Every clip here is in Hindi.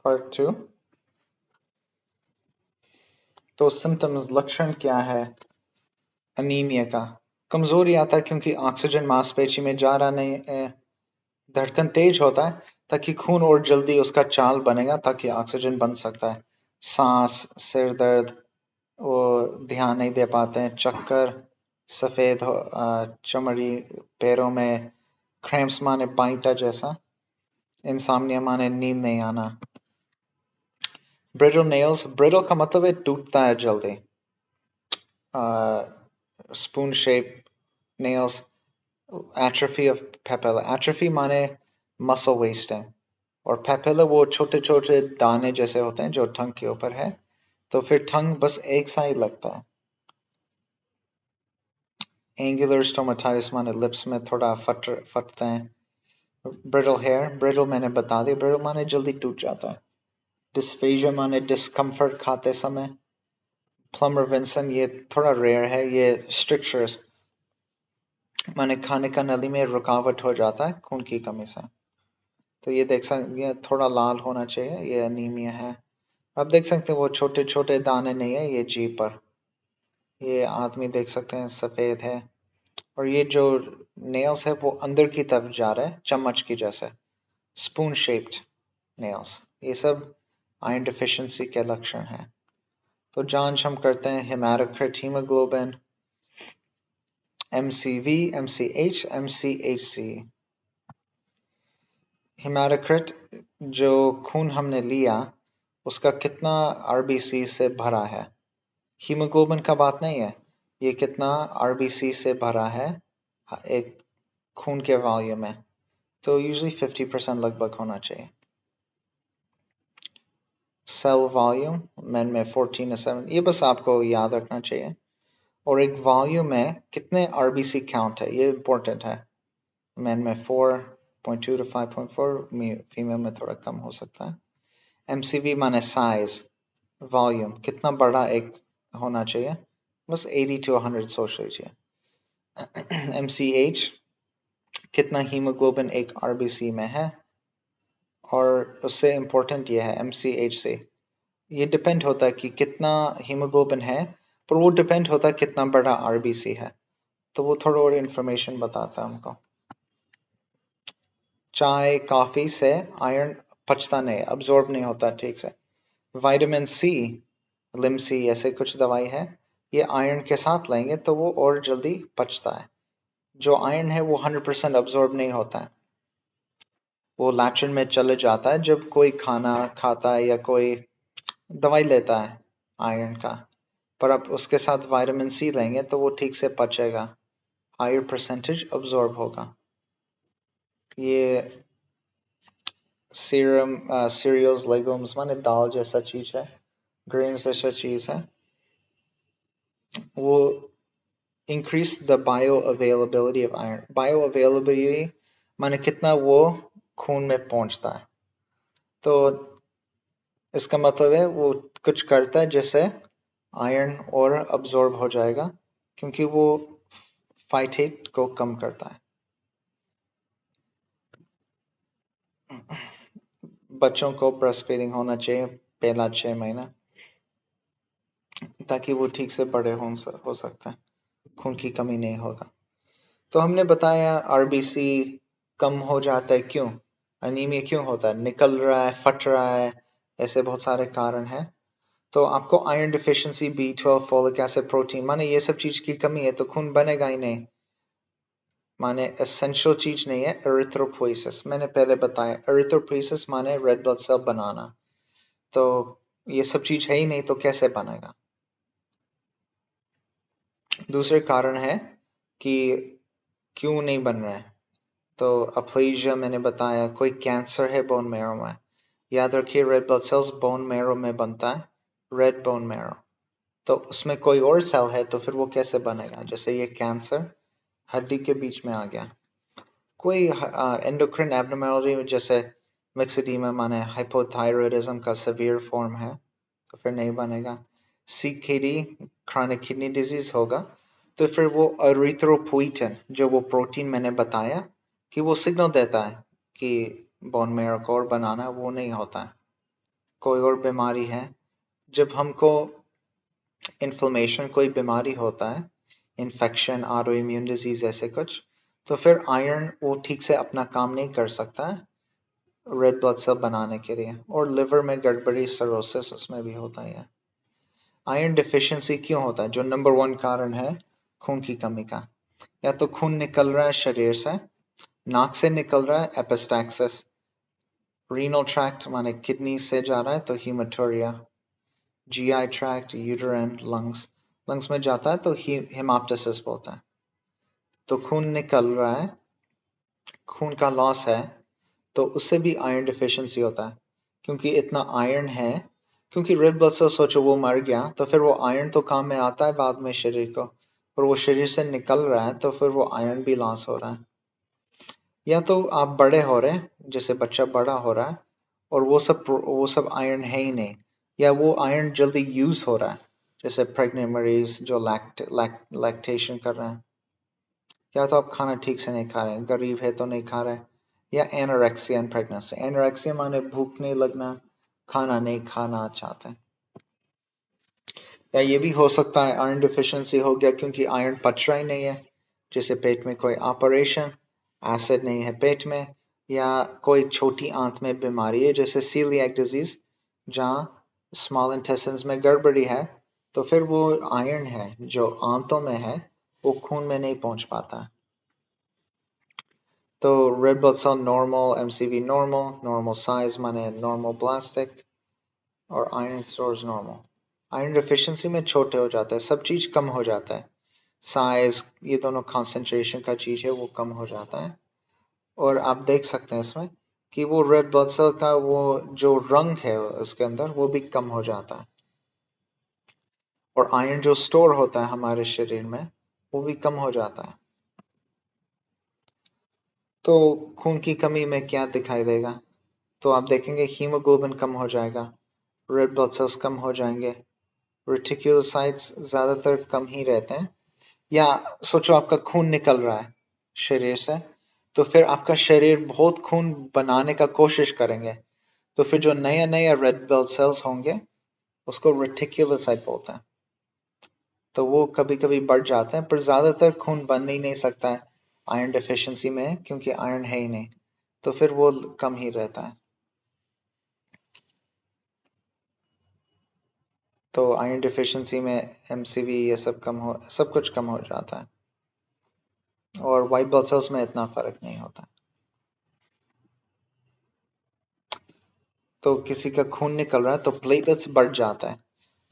पार्ट 2। तो सिम्टम्स, लक्षण क्या है अनीमिया का? कमजोरी आता है क्योंकि ऑक्सीजन मांसपेशी में जा रहा नहीं है, धड़कन तेज होता है ताकि खून और जल्दी उसका चाल बनेगा ताकि ऑक्सीजन बन सकता है। सांस, सिर दर्द, वो ध्यान नहीं दे पाते हैं, चक्कर, सफेद चमड़ी पैरों में, क्रैम्प्स माने बाइटा जैसा, इंसोम्निया माने नींद नहीं आना। ब्रिटल नेल्स, ब्रिटल का मतलब है टूटता है जल्दी। Spoon shape nails, atrophy of papilla, atrophy माने muscle wasting, और papilla वो छोटे छोटे दाने जैसे होते हैं जो टंग के ऊपर है, तो फिर टंग बस एक सा ही लगता है। एंगुलर स्टोमाटाइटिस माने लिप्स में थोड़ा फटते हैं। ब्रिटल हेयर, ब्रिटल मैंने बता दिया, ब्रिटल माने जल्दी टूट जाता है। डिस्फेजिया माने डिस्कम्फर्ट खाते समय। प्लमर विंसन ये थोड़ा रेयर है, ये स्ट्रिक्चर्स माने खाने का नली में रुकावट हो जाता है खून की कमी से। तो ये देख सकते हैं थोड़ा लाल होना चाहिए, ये अनीमिया है। आप देख सकते हैं वो छोटे छोटे दाने नहीं है ये जीभ पर। ये आदमी देख सकते हैं सफेद है, और ये जो नेल्स है वो अंदर की तरफ जा रहा है चम्मच की जैसे, स्पून शेप्ड नेल्स। ये सब आयरन डिफिशिएंसी के लक्षण हैं। तो जांच हम करते हैं haematocrit, haemoglobin, MCV, MCH, MCHC। Haematocrit जो खून हमने लिया उसका कितना RBC से भरा है। हीमोग्लोबिन का बात नहीं है, ये कितना RBC से भरा है एक खून के वॉल्यूम में, तो यूजुअली 50% लगभग होना चाहिए। सेल वॉल्यूम मैन में 14 से 7, ये बस आपको याद रखना चाहिए। और एक वॉल्यूम में कितने RBC काउंट है ये इंपॉर्टेंट है। मैन में 4.2 to 5.4, फीमेल में थोड़ा कम हो सकता है। MCV माने साइज, वॉल्यूम कितना बड़ा एक होना चाहिए, बस 80 to 100 सोच लीजिए। MCH कितना हीमोग्लोबिन एक RBC में है, और उससे इम्पोर्टेंट ये है MCH से ये डिपेंड होता है कि कितना हीमोग्लोबिन है, पर वो डिपेंड होता है कितना बड़ा RBC है, तो वो थोड़ा और इन्फॉर्मेशन बताता है हमको। चाय कॉफी से आयरन पचता नहीं, अब्जॉर्ब नहीं होता ठीक से। विटामिन सी, लिमसी ऐसे कुछ दवाई है, ये आयरन के साथ लेंगे तो वो और जल्दी पचता है। जो आयरन है वो 100% अब्जॉर्ब नहीं होता है, वो लैट्रिन में चले जाता है जब कोई खाना खाता है या कोई दवाई लेता है आयरन का, पर आप उसके साथ विटामिन सी लेंगे तो वो ठीक से पचेगा, हायर परसेंटेज अब्जॉर्ब होगा। ये सीरियल्स, लेगुम्स माने दाल जैसा चीज है, ग्रेन्स जैसा चीज है, वो increase the bioavailability of iron. Bioavailability माने कितना वो खून में पहुंचता है, तो इसका मतलब है वो कुछ करता है जिससे आयरन और अब्जॉर्ब हो जाएगा, क्योंकि वो फाइटेट को कम करता है। बच्चों को ब्रेस्ट फीडिंग होना चाहिए पहला 6 महीना, ताकि वो ठीक से बड़े हो सकते हैं, खून की कमी नहीं होगा। तो हमने बताया RBC कम हो जाता है क्यों, अनीमिया क्यों होता है, निकल रहा है, फट रहा है, ऐसे बहुत सारे कारण हैं। तो आपको iron deficiency, B12, folic acid, protein माने ये सब चीज की कमी है तो खून बनेगा ही नहीं, माने एसेंशियल चीज नहीं है। एरिथ्रोपोइसिस मैंने पहले बताया, एरिथ्रोपोइसिस माने रेड ब्लड सेल बनाना, तो ये सब चीज है ही नहीं तो कैसे बनेगा। दूसरे कारण है कि क्यों नहीं बन रहा है, तो अप्लेजिया मैंने बताया, कोई कैंसर है बोन मैरो में, याद रखिए red blood cells bone marrow में बनता है, रेड बोन मैरो, तो उसमें कोई और सेल है तो फिर वो कैसे बनेगा। जैसे ये कैंसर हड्डी के बीच में आ गया, कोई एंडोक्रिन एब्नॉर्मैलिटी जैसे मिक्सेडीमा माने हाइपोथायरॉयडिज्म का सीवियर फॉर्म है तो फिर नहीं बनेगा। CKD क्रोनिक किडनी डिजीज होगा तो फिर वो एरिथ्रोपोइटिन जो वो प्रोटीन मैंने बताया कि वो सिग्नल देता है कि बोन मैरो को और बनाना, वो नहीं होता है। कोई और बीमारी है, जब हमको इन्फ्लेमेशन कोई बीमारी होता है, इन्फेक्शन, आरो इम्यून डिजीज ऐसे कुछ, तो फिर आयरन वो ठीक से अपना काम नहीं कर सकता है रेड ब्लड सेल बनाने के लिए, और लिवर में गड़बड़ी, सरोसिस, उसमें भी होता है। आयरन डिफिशियंसी क्यों होता है? जो नंबर 1 कारण है खून की कमी का, या तो खून निकल रहा है शरीर से, नाक से निकल रहा है एपिस्टैक्सिस, रीनल ट्रैक्ट माने किडनी से जा रहा है तो हीमेटोरिया, जीआई ट्रैक्ट, यूटेराइन, लंग्स में जाता है तो हेमाप्टाइसिस बोलता है। तो खून निकल रहा है, खून का लॉस है, तो उससे भी आयरन डिफिशियंसी होता है, क्योंकि इतना आयरन है, क्योंकि रेड ब्लड सेल सोचो वो मर गया तो फिर वो आयरन तो काम में आता है बाद में शरीर को, और वो शरीर से निकल रहा है तो फिर वो आयरन भी लॉस हो रहा है। या तो आप बड़े हो रहे हैं, जैसे बच्चा बड़ा हो रहा है और वो सब आयरन है ही नहीं, या वो आयरन जल्दी यूज हो रहा है, जैसे प्रेग्नेंट मरीज जो लैक्टेशन कर रहे हैं, या तो आप खाना ठीक से नहीं खा रहे हैं, गरीब है तो नहीं खा रहे, या एनोरेक्सिया इन प्रेगनेंसी। एनोरेक्सिया माने भूख नहीं लगना, खाना नहीं खाना चाहते। या ये भी हो सकता है आयरन डिफिशियंसी हो गया क्योंकि आयरन पच रहा ही नहीं है, जैसे पेट में कोई ऑपरेशन, एसिड नहीं है पेट में, या कोई छोटी आंत में बीमारी है जैसे सीलिएक डिजीज, जहाँ स्मॉल इंटेस्टाइन्स में गड़बड़ी है, तो फिर वो आयरन है जो आंतों में है वो खून में नहीं पहुंच पाता। तो red blood cell normal, MCV normal, normal size माने नॉर्मल प्लास्टिक, और iron stores normal. Iron deficiency में छोटे हो जाता है, सब चीज कम हो जाता है, साइज, ये दोनों कंसंट्रेशन का चीज है वो कम हो जाता है। और आप देख सकते हैं इसमें कि वो रेड ब्लड सेल का वो जो रंग है उसके अंदर वो भी कम हो जाता है, और आयरन जो स्टोर होता है हमारे शरीर में वो भी कम हो जाता है। तो खून की कमी में क्या दिखाई देगा? तो आप देखेंगे हीमोग्लोबिन कम हो जाएगा, रेड ब्लड सेल्स कम हो जाएंगे, रेटिक्यूलोसाइट्स ज्यादातर कम ही रहते हैं। या सोचो आपका खून निकल रहा है शरीर से, तो फिर आपका शरीर बहुत खून बनाने का कोशिश करेंगे, तो फिर जो नया नया रेड ब्लड सेल्स होंगे उसको रेटिक्यूलोसाइट बोलते हैं, तो वो कभी कभी बढ़ जाते हैं, पर ज्यादातर खून बन ही नहीं सकता है आयरन डिफिशियंसी में, क्योंकि आयरन है ही नहीं, तो फिर वो कम ही रहता है। तो आयरन डिफिशियंसी में एमसीवी ये सब कुछ कम हो जाता है, और वाइट ब्लड सेल्स में इतना फर्क नहीं होता। तो किसी का खून निकल रहा है तो प्लेटलेट्स बढ़ जाता है,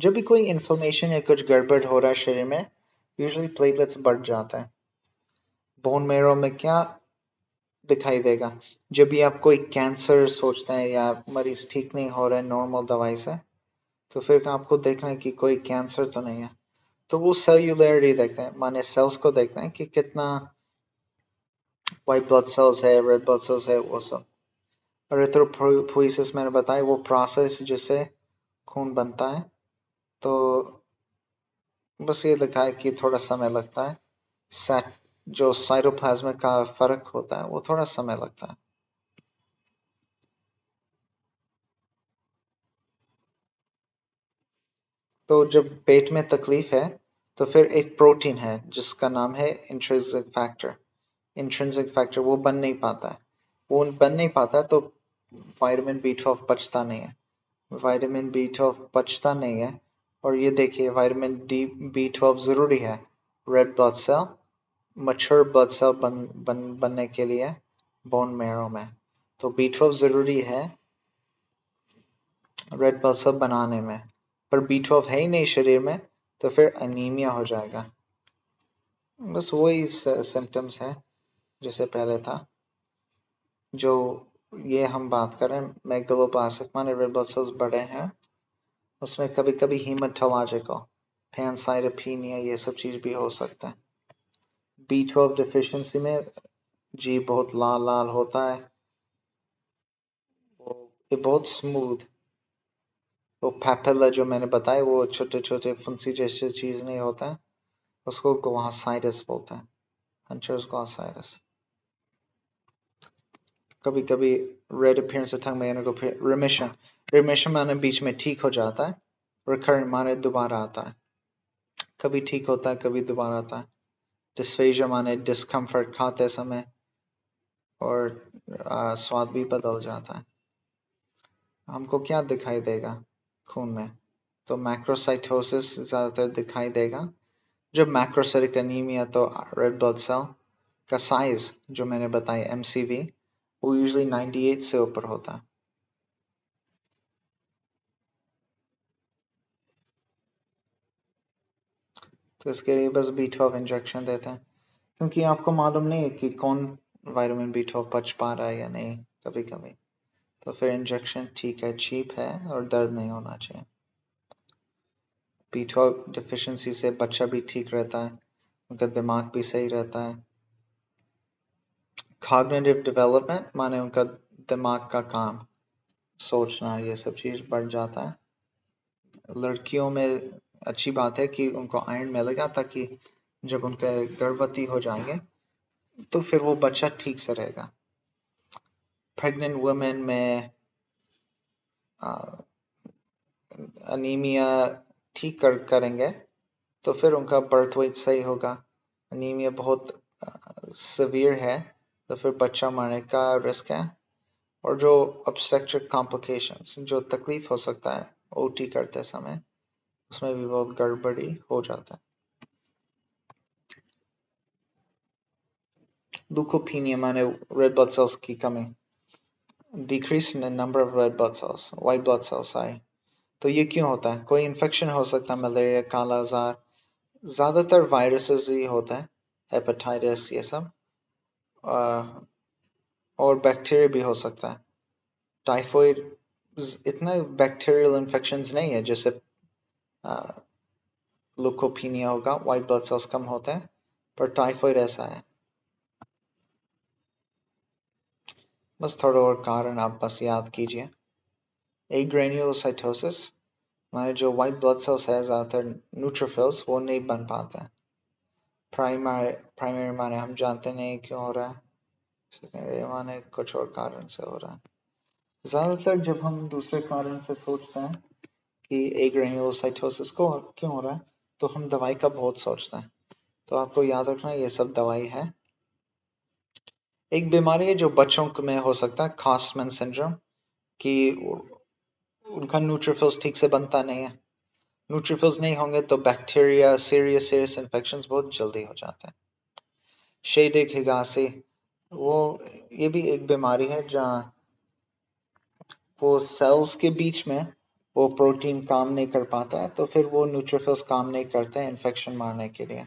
जब भी कोई इन्फ्लेमेशन या कुछ गड़बड़ हो रहा है शरीर में, यूजुअली प्लेटलेट्स बढ़ जाता है। बोन मैरो में क्या दिखाई देगा? जब भी आप कोई कैंसर सोचते हैं या मरीज ठीक नहीं हो रहा है नॉर्मल दवाई से, तो फिर आपको देखना है कि कोई कैंसर तो नहीं है, तो वो सेल्यूलरिटी देखते हैं, माने सेल्स को देखते हैं कि कितना व्हाइट ब्लड सेल्स है, रेड ब्लड सेल्स है, वो सब। एरिथ्रोपोइसिस मैंने बताया, वो प्रोसेस जिससे खून बनता है, तो बस ये लिखा है कि थोड़ा समय लगता है, सेट जो साइटोप्लाज्म का फर्क होता है वो थोड़ा समय लगता है। तो जब पेट में तकलीफ है तो फिर एक प्रोटीन है जिसका नाम है इंट्रिंसिक फैक्टर, वो बन नहीं पाता है, वो बन नहीं पाता तो विटामिन बी 12 पचता नहीं है, विटामिन बी 12 पचता नहीं है। और ये देखिए विटामिन बी 12 जरूरी है red blood cell, mature blood cell बनने के लिए बोन मैरो में, तो बी 12 जरूरी है रेड ब्लड सेल बनाने में, पर बी 12 है ही नहीं शरीर में, तो फिर अनीमिया हो जाएगा। बस वही सिम्टम्स है जैसे पहले था, जो ये हम बात करें मेगलोब्लास्टिक माने रेड ब्लड सेल्स बड़े हैं, उसमें कभी कभी हीमेटोलॉजिकल पैनसाइटोपेनिया ये सब चीज भी हो सकता है। बी 12 डिफिशियंसी में जी बहुत लाल लाल होता है, वो ये बहुत स्मूथ, वो पैपिला जो मैंने बताया वो छोटे छोटे फुंसी जैसे चीज नहीं होता है, उसको ग्लॉसाइटिस बोलते हैं, हंटर्स ग्लॉसाइटिस। कभी कभी रेड अपीयरेंस ऑफ टंग में रिमिशन, रिमिशन माने बीच में ठीक हो जाता है, रिकरेंट माने दोबारा आता है, कभी ठीक होता है कभी दोबारा आता है। डिस्फेजिया माने डिस्कम्फर्ट खाते समय और स्वाद भी बदल जाता है। हमको क्या दिखाई देगा खून में? तो मैक्रोसाइटोसिस ज्यादातर दिखाई देगा। जब मैक्रोसाइटिक एनीमिया तो रेड ब्लड सेल का साइज जो मैंने बताया MCV वो यूजुअली 98 से ऊपर होता है। तो इसके लिए बस B12 इंजेक्शन देते हैं, क्योंकि आपको मालूम नहीं है कि कौन विटामिन B12 पच पा रहा है या नहीं कभी कभी। तो फिर इंजेक्शन ठीक है, चीप है और दर्द नहीं होना चाहिए। B12 डिफिशिएंसी से बच्चा भी ठीक रहता है, उनका दिमाग भी सही रहता है। कॉग्निटिव डेवलपमेंट माने उनका दिमाग का काम, सोचना, ये सब चीज बढ़ जाता है। लड़कियों में अच्छी बात है कि उनको आयरन मिलेगा, ताकि जब उनके गर्भवती हो जाएंगे तो फिर वो बच्चा ठीक से रहेगा। प्रेग्नेंट वुमेन में अनीमिया ठीक करेंगे तो फिर उनका बर्थ वेट सही होगा। अनीमिया बहुत सिवियर है तो फिर बच्चा मरने का रिस्क है। और जो ऑब्स्टेट्रिक कॉम्प्लिकेशंस, जो तकलीफ हो सकता है ओटी करते समय, उसमें भी बहुत गड़बड़ी हो जाता है। ल्यूकोपीनिया माने रेड ब्लड सेल्स की कमी, decrease in number of red blood cells, white blood cells आए। तो ये क्यों होता है? कोई इन्फेक्शन हो सकता है, मलेरिया, काला आजार, ज्यादातर वायरसेस ही होता है, हेपेटाइटिस ये सब, और बैक्टीरिया भी हो सकता है। टाइफॉइड इतना बैक्टीरियल इन्फेक्शंस नहीं है जैसे ल्यूकोपीनिया होगा, व्हाइट ब्लड सेल्स कम होते हैं, पर टाइफॉइड ऐसा है। बस थोड़ा और कारण आप बस याद कीजिए। एग्रेन्युलोसाइटोसिस माने जो व्हाइट ब्लड सेल्स है ज्यादातर न्यूट्रोफिल्स वो नहीं बन पाते हैं। प्राइमरी माने हम जानते नहीं क्यों हो रहा है, सेकेंडरी माने कुछ और कारण से हो रहा है। ज्यादातर जब हम दूसरे कारण से सोचते हैं कि एग्रेन्युलोसाइटोसिस को क्यों हो रहा है, तो हम दवाई का बहुत सोचते हैं। तो आपको याद रखना ये सब दवाई है। एक बीमारी है जो बच्चों में हो सकता है, कास्टमैन सिंड्रोम, कि उनका न्यूट्रोफिल्स ठीक से बनता नहीं है। न्यूट्रोफिल्स नहीं होंगे तो बैक्टीरिया, सीरियस इन्फेक्शंस बहुत जल्दी हो जाते हैं। शेडिक हिगासी, वो ये भी एक बीमारी है जहाँ वो सेल्स के बीच में वो प्रोटीन काम नहीं कर पाता है, तो फिर वो न्यूट्रोफिल्स काम नहीं करते हैं इन्फेक्शन मारने के लिए।